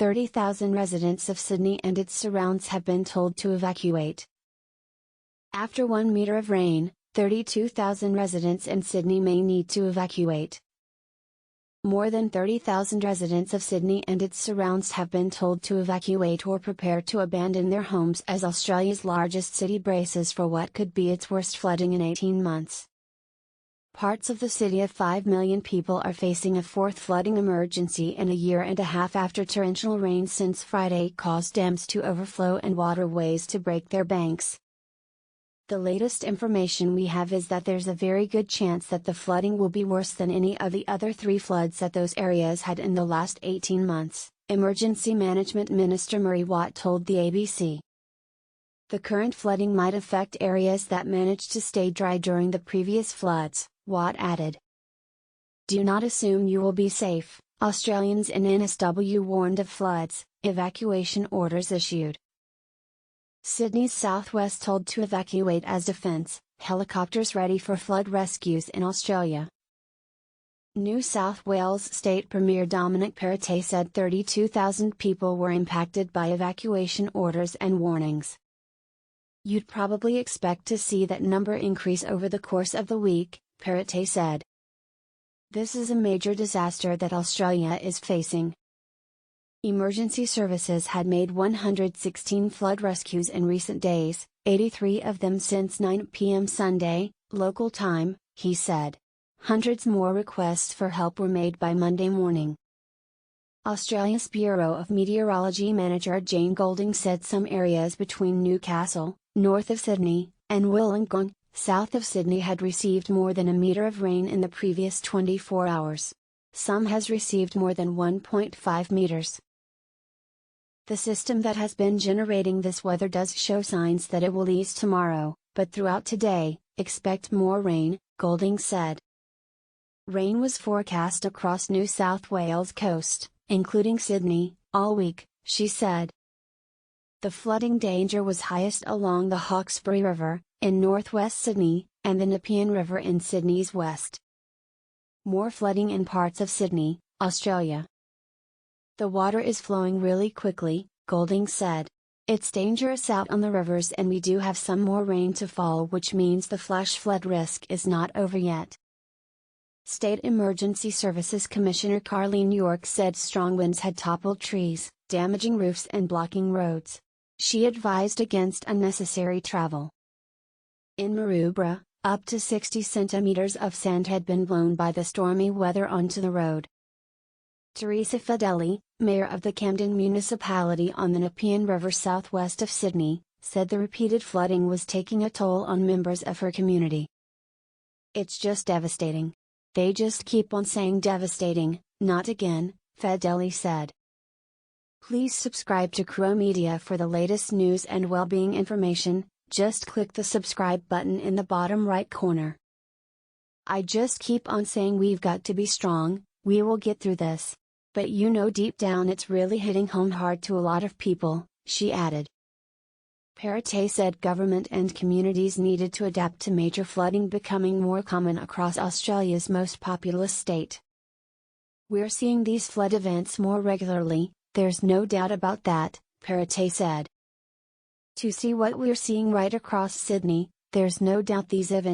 30,000 residents of Sydney and its surrounds have been told to evacuate. After 1 meter of rain, 32,000 residents in Sydney may need to evacuate. More than 30,000 residents of Sydney and its surrounds have been told to evacuate or prepare to abandon their homes as Australia's largest city braces for what could be its worst flooding in 18 months. Parts of the city of 5 million people are facing a fourth flooding emergency in a year and a half after torrential rain since Friday caused dams to overflow and waterways to break their banks. The latest information we have is that there's a very good chance that the flooding will be worse than any of the other 3 floods that those areas had in the last 18 months, Emergency Management Minister Murray Watt told the ABC. The current flooding might affect areas that managed to stay dry during the previous floods, Watt added. Do not assume you will be safe, Australians in NSW warned of floods, evacuation orders issued. Sydney's southwest told to evacuate as defence, helicopters ready for flood rescues in Australia. New South Wales State Premier Dominic Perrottet said 32,000 people were impacted by evacuation orders and warnings. You'd probably expect to see that number increase over the course of the week, Perrottet said. This is a major disaster that Australia is facing. Emergency services had made 116 flood rescues in recent days, 83 of them since 9 p.m. Sunday, local time, he said. Hundreds more requests for help were made by Monday morning. Australia's Bureau of Meteorology manager Jane Golding said some areas between Newcastle, north of Sydney, and Wollongong, south of Sydney had received more than a meter of rain in the previous 24 hours. Some has received more than 1.5 meters. The system that has been generating this weather does show signs that it will ease tomorrow, but throughout today, expect more rain, Golding said. Rain was forecast across New South Wales coast, including Sydney, all week, she said. The flooding danger was highest along the Hawkesbury River, in northwest Sydney, and the Nepean River in Sydney's west. More flooding in parts of Sydney, Australia. The water is flowing really quickly, Golding said. It's dangerous out on the rivers and we do have some more rain to fall, which means the flash flood risk is not over yet. State Emergency Services Commissioner Carleen York said strong winds had toppled trees, damaging roofs and blocking roads. She advised against unnecessary travel. In Maroubra, up to 60 centimeters of sand had been blown by the stormy weather onto the road. Teresa Fedeli, mayor of the Camden municipality on the Nepean River southwest of Sydney, said the repeated flooding was taking a toll on members of her community. It's just devastating. They just keep on saying devastating, not again, Fedeli said. Please subscribe to Crow Media for the latest news and well-being information. Just click the subscribe button in the bottom right corner. I just keep on saying we've got to be strong, we will get through this. But you know deep down it's really hitting home hard to a lot of people, she added. Perrottet said government and communities needed to adapt to major flooding becoming more common across Australia's most populous state. We're seeing these flood events more regularly, there's no doubt about that, Perrottet said. To see what we're seeing right across Sydney, there's no doubt these events